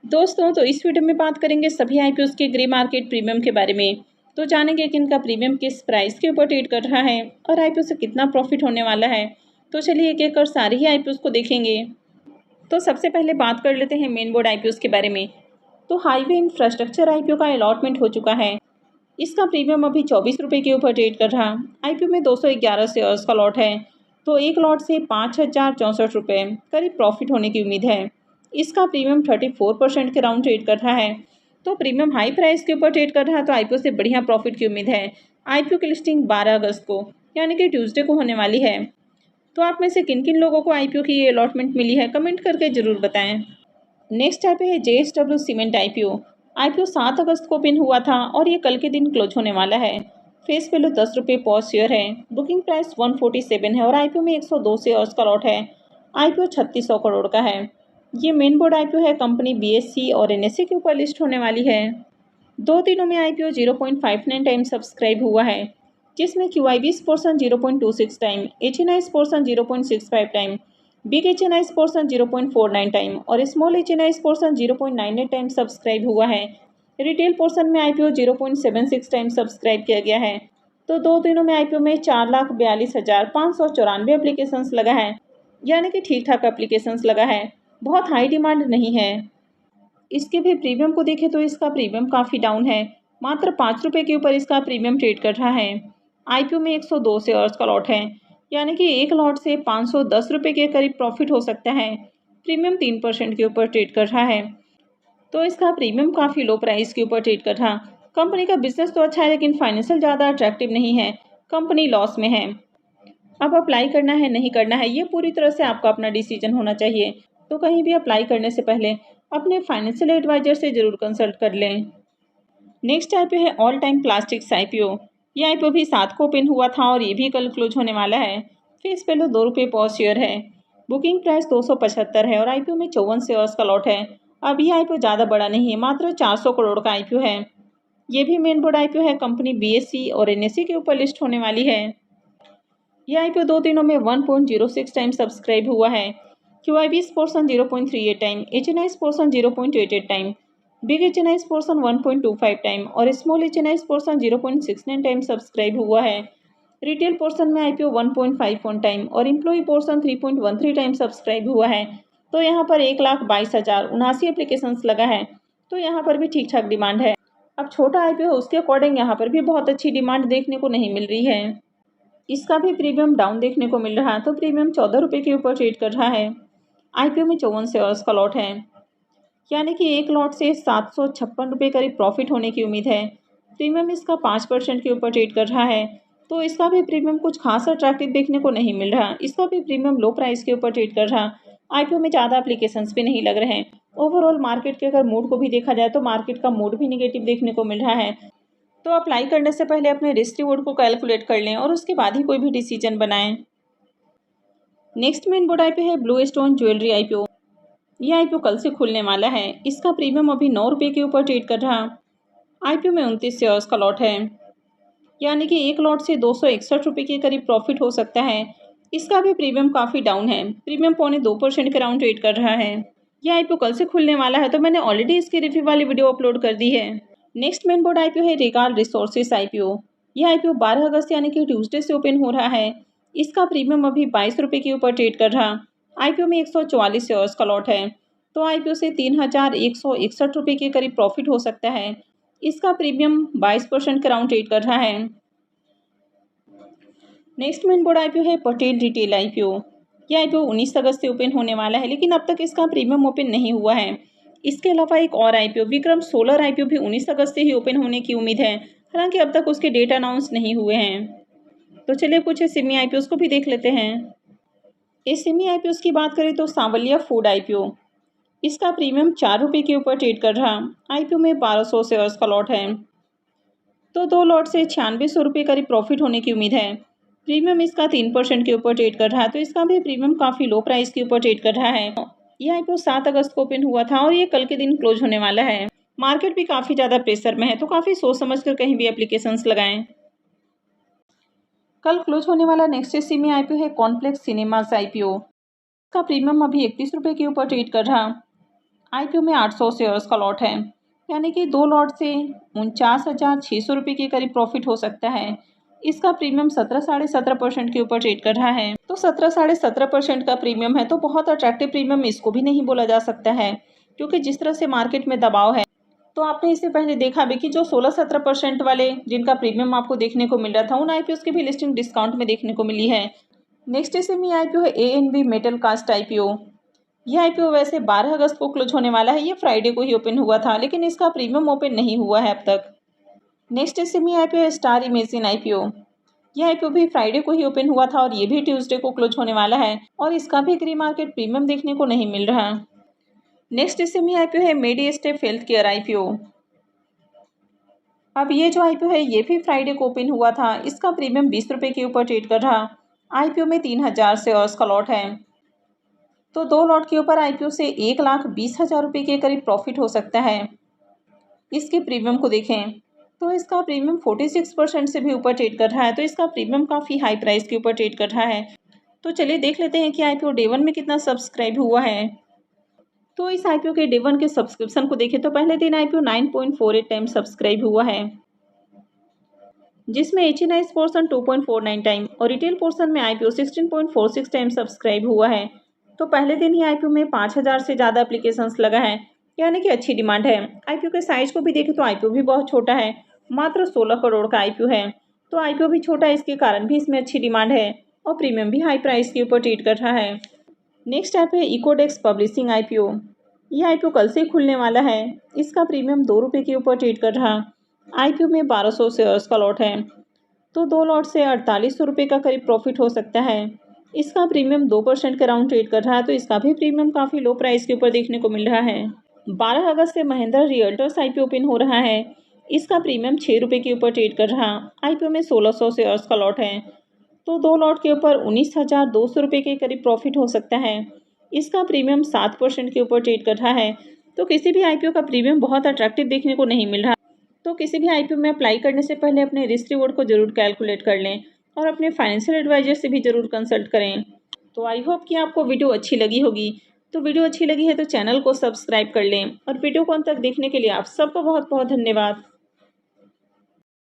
दोस्तों, तो इस वीडियो में बात करेंगे सभी आईपीओ के ग्रे मार्केट प्रीमियम के बारे में। तो जानेंगे कि इनका प्रीमियम किस प्राइस के ऊपर ट्रेड कर रहा है और आईपीओ से कितना प्रॉफिट होने वाला है। तो चलिए एक एक कर सारे ही आईपीओ को देखेंगे। तो सबसे पहले बात कर लेते हैं मेन बोर्ड आईपीओ के बारे में। तो हाईवे इंफ्रास्ट्रक्चर आईपीओ का अलॉटमेंट हो चुका है। इसका प्रीमियम अभी 24 रुपये के ऊपर ट्रेड कर रहा। आईपीओ में 211 शेयर्स का लॉट है। तो एक लॉट से 5,064 रुपये करीब प्रॉफिट होने की उम्मीद है। इसका प्रीमियम 34% के राउंड ट्रेड कर रहा है। तो प्रीमियम हाई प्राइस के ऊपर ट्रेड कर रहा है, तो आईपीओ से बढ़िया प्रॉफिट की उम्मीद है। आईपीओ की लिस्टिंग 12 अगस्त को यानी कि ट्यूसडे को होने वाली है। तो आप में से किन किन लोगों को आईपीओ की ये अलॉटमेंट मिली है, कमेंट करके ज़रूर बताएं। नेक्स्ट आईपीओ है जेएसडब्ल्यू सीमेंट आईपीओ। आईपीओ 7 अगस्त को ओपन हुआ था और ये कल के दिन क्लोज होने वाला है। फेस वैल्यू 10 रुपये पर शेयर है। बुकिंग प्राइस 147 है और आईपीओ में 102 शेयर्स का लॉट है। आईपीओ 3600 करोड़ का है। ये मेन बोर्ड आईपीओ है। कंपनी बीएससी और एनएससी के ऊपर लिस्ट होने वाली है। 2 दिनों में आईपीओ 0.59 टाइम सब्सक्राइब हुआ है, जिसमें QIBs portion 0.26 time, HNIs portion 0.65 time, big HNIs portion 0.49 time और small HNIs portion 0.98 time subscribe हुआ है। रिटेल पोर्सन में आईपीओ 0.76 टाइम सब्सक्राइब किया गया है। तो 2 दिनों में आईपीओ में 4,42,594 एप्लीकेशंस लगा है, यानी कि ठीक ठाक एप्लीकेशंस लगा है, बहुत हाई डिमांड नहीं है। इसके भी प्रीमियम को देखें तो इसका प्रीमियम काफ़ी डाउन है। मात्र 5 रुपये के ऊपर इसका प्रीमियम ट्रेड कर रहा है। आईपीओ में 102 शेयर्स का लॉट है, यानी कि एक लॉट से 510 रुपये के करीब प्रॉफिट हो सकता है। प्रीमियम 3% के ऊपर ट्रेड कर रहा है। तो इसका प्रीमियम काफ़ी लो प्राइस के ऊपर ट्रेड कर रहा। कंपनी का बिजनेस तो अच्छा है, लेकिन फाइनेंशियल ज़्यादा अट्रैक्टिव नहीं है। कंपनी लॉस में है। अब अप्लाई करना है नहीं करना है, ये पूरी तरह से आपका अपना डिसीजन होना चाहिए। तो कहीं भी अप्लाई करने से पहले अपने फाइनेंशियल एडवाइजर से ज़रूर कंसल्ट कर लें। नेक्स्ट आईपीओ है ऑल टाइम प्लास्टिक्स आईपीओ। ये आईपीओ भी 7 को ओपन हुआ था और ये भी कल क्लोज होने वाला है। फेस वैल्यू 2 रुपये पर शेयर है। बुकिंग प्राइस 275 है और आईपीओ में 54 शेयर्स का लॉट है। अब ये आईपीओ ज़्यादा बड़ा नहीं है, मात्र 400 करोड़ का आईपीओ है। ये भी मेन बोर्ड आईपीओ है। कंपनी बीएससी और एनएससी के ऊपर लिस्ट होने वाली है। यह आईपीओ 2 दिनों में 1.06 टाइम सब्सक्राइब हुआ है। QIBs portion 0.38 time, HNIs portion 0.88 time, big HNIs portion 1.25 time और small HNIs portion 0.69 time subscribe हुआ है। रिटेल पोर्सन में आईपीओ 1.51 टाइम और एम्प्लॉय पोर्सन 3.13 टाइम सब्सक्राइब हुआ है। तो यहाँ पर 1,22,079 एप्लीकेशंस लगा है। तो यहाँ पर भी ठीक ठाक डिमांड है। अब छोटा आईपीओ है, उसके अकॉर्डिंग यहाँ पर भी बहुत अच्छी डिमांड देखने को नहीं मिल रही है। इसका भी प्रीमियम डाउन देखने को मिल रहा है। तो प्रीमियम 14 रुपये के ऊपर ट्रेड कर रहा है। आईपीओ में 54 शेयर्स का लॉट है, यानी कि एक लॉट से 756 रुपये करीब प्रॉफिट होने की उम्मीद है। प्रीमियम इसका 5% के ऊपर ट्रेड कर रहा है। तो इसका भी प्रीमियम कुछ खास अट्रैक्टिव देखने को नहीं मिल रहा। इसका भी प्रीमियम लो प्राइस के ऊपर ट्रेड कर रहा। आईपीओ में ज़्यादा एप्लीकेशंस भी नहीं लग रहे हैं। ओवरऑल मार्केट के अगर मूड को भी देखा जाए तो मार्केट का मूड भी निगेटिव देखने को मिल रहा है। तो अप्लाई करने से पहले अपने रिस्क रिवॉर्ड को कैलकुलेट कर लें और उसके बाद ही कोई भी डिसीजन बनाएं। नेक्स्ट मेन बोर्ड आईपीओ है ब्लू स्टोन ज्वेलरी आईपीओ। यह आईपीओ कल से खुलने वाला है। इसका प्रीमियम अभी 9 रुपये के ऊपर ट्रेड कर रहा। आईपीओ में 29 शेयर्स का लॉट है, यानी कि एक लॉट से 261 रुपये के करीब प्रॉफिट हो सकता है। इसका भी प्रीमियम काफ़ी डाउन है। प्रीमियम 0.2% के राउंड ट्रेड कर रहा है। यह आईपीओ कल से खुलने वाला है, तो मैंने ऑलरेडी इसकी रिव्यू वाली वीडियो अपलोड कर दी है। नेक्स्ट मेन बोर्ड आईपीओ है रिगाल रिसोर्सेस आईपीओ। यह आईपीओ 12 अगस्त यानी कि ट्यूसडे से ओपन हो रहा है। इसका प्रीमियम अभी 22 रुपये के ऊपर ट्रेड कर रहा। आईपीओ में 144 शेयर्स का लॉट है। तो आईपीओ से 3,161 रुपये के करीब प्रॉफिट हो सकता है। इसका प्रीमियम 22% का राउंड ट्रेड कर रहा है। नेक्स्ट मेन बोर्ड आईपीओ है पटेल रिटेल आईपीओ। यह आईपीओ 19 अगस्त से ओपन होने वाला है, लेकिन अब तक इसका प्रीमियम ओपन नहीं हुआ है। इसके अलावा एक और आईपीओ विक्रम सोलर आईपीओ भी 19 अगस्त से ही ओपन होने की उम्मीद है। हालांकि अब तक उसके डेट अनाउंस नहीं हुए हैं। तो चलिए कुछ सेमी आईपीओ को भी देख लेते हैं। इस सेमी आईपीओ की बात करें तो सांवलिया फूड आईपीओ। इसका प्रीमियम 4 रुपये के ऊपर ट्रेड कर रहा। आईपीओ में 1200 शेयर्स का लॉट है। तो 2 लॉट से 9600 रुपये करीब प्रॉफिट होने की उम्मीद है। प्रीमियम इसका 3% के ऊपर ट्रेड कर रहा है। तो इसका भी प्रीमियम काफ़ी लो प्राइस के ऊपर ट्रेड कर रहा है। यह आईपीओ 7 अगस्त को ओपन हुआ था और ये कल के दिन क्लोज होने वाला है। मार्केट भी काफ़ी ज़्यादा प्रेशर में है, तो काफ़ी सोच समझ कर कहीं भी एप्लीकेशंस लगाएं। कल क्लोज होने वाला नेक्स्ट सेमी आईपीओ है कॉम्प्लेक्स सिनेमास आईपीओ। का प्रीमियम अभी 31 रुपये के ऊपर ट्रेड कर रहा। आईपीओ में 800 शेयर्स का लॉट है, यानी कि 2 लॉट से 49,600 रुपये के करीब प्रॉफिट हो सकता है। इसका प्रीमियम 17.5% के ऊपर ट्रेड कर रहा है। तो 17.5% का प्रीमियम है तो बहुत अट्रैक्टिव प्रीमियम इसको भी नहीं बोला जा सकता है, क्योंकि जिस तरह से मार्केट में दबाव है, तो आपने इससे पहले देखा भी कि जो 16-17% वाले जिनका प्रीमियम आपको देखने को मिल रहा था, उन आईपीओ की भी लिस्टिंग डिस्काउंट में देखने को मिली है। नेक्स्ट एसएमई आईपीओ है एएनबी मेटल कास्ट आईपीओ। यह आईपीओ वैसे 12 अगस्त को क्लोज होने वाला है। ये फ्राइडे को ही ओपन हुआ था, लेकिन इसका प्रीमियम ओपन नहीं हुआ है अब तक। नेक्स्ट एसएमई आईपीओ है स्टार इमेजिन आईपीओ। यह आईपीओ भी फ्राइडे को ही ओपन हुआ था और ये भी ट्यूसडे को क्लोज होने वाला है और इसका भी प्री मार्केट प्रीमियम देखने को नहीं मिल रहा। नेक्स्ट एसएमई आईपीओ है मेडिस्टेप हेल्थ केयर आईपीओ। अब ये जो आईपीओ है ये भी फ्राइडे को ओपन हुआ था। इसका प्रीमियम 20 रुपये के ऊपर ट्रेड कर रहा। आईपीओ में 3000 शेयर्स का लॉट है, तो 2 लॉट के ऊपर आईपीओ से 1,20,000 रुपये के करीब प्रॉफिट हो सकता है। इसके प्रीमियम को देखें तो इसका प्रीमियम 46% से भी ऊपर ट्रेड कर रहा है, तो इसका प्रीमियम काफ़ी हाई प्राइस के ऊपर ट्रेड कर रहा है। तो चलिए देख लेते हैं कि आईपीओ डे 1 में कितना सब्सक्राइब हुआ है। तो इस आईपीओ के डे 1 के सब्सक्रिप्शन को देखें तो पहले दिन आईपीओ 9.48 टाइम सब्सक्राइब हुआ है, जिसमें एचएनआईज पोर्सन 2.49 टाइम और रिटेल पोर्सन में आईपीओ 16.46 टाइम सब्सक्राइब हुआ है। तो पहले दिन ही आईपीओ में 5,000 से ज़्यादा एप्लीकेशंस लगा है, यानी कि अच्छी डिमांड है। आईपीओ के साइज को भी देखें तो आईपीओ भी बहुत छोटा है, मात्र 16 करोड़ का आईपीओ है। तो आईपीओ भी छोटा है, इसके कारण भी इसमें अच्छी डिमांड है और प्रीमियम भी हाई प्राइस के ऊपर ट्रेड कर रहा है। नेक्स्ट ऐप है इकोडेक्स पब्लिशिंग आईपीओ। यह आईपीओ कल से खुलने वाला है। इसका प्रीमियम 2 रुपये के ऊपर ट्रेड कर रहा। आईपीओ में 1200 शेयर्स का लॉट है, तो 2 लॉट से 4800 रुपये का करीब प्रॉफिट हो सकता है। इसका प्रीमियम 2% के राउंड ट्रेड कर रहा है, तो इसका भी प्रीमियम काफ़ी लो प्राइस के ऊपर देखने को मिल रहा है। 12 अगस्त से महिंद्रा रियल्टर्स आईपीओ ओपन हो रहा है। इसका प्रीमियम 6 रुपये के ऊपर ट्रेड कर रहा। आईपीओ में 1600 शेयर्स का लॉट है, तो 2 लॉट के ऊपर 19,200 रुपये के करीब प्रॉफिट हो सकता है। इसका प्रीमियम 7% के ऊपर ट्रेड कर रहा है, तो किसी भी आईपीओ का प्रीमियम बहुत अट्रैक्टिव देखने को नहीं मिल रहा। तो किसी भी आईपीओ में अप्लाई करने से पहले अपने रिस्क रिवॉर्ड को जरूर कैलकुलेट कर लें और अपने फाइनेंशियल एडवाइजर से भी जरूर कंसल्ट करें। तो आई होप कि आपको वीडियो अच्छी लगी होगी। तो वीडियो अच्छी लगी है तो चैनल को सब्सक्राइब कर लें और वीडियो को अंत तक देखने के लिए आप सबका बहुत बहुत धन्यवाद।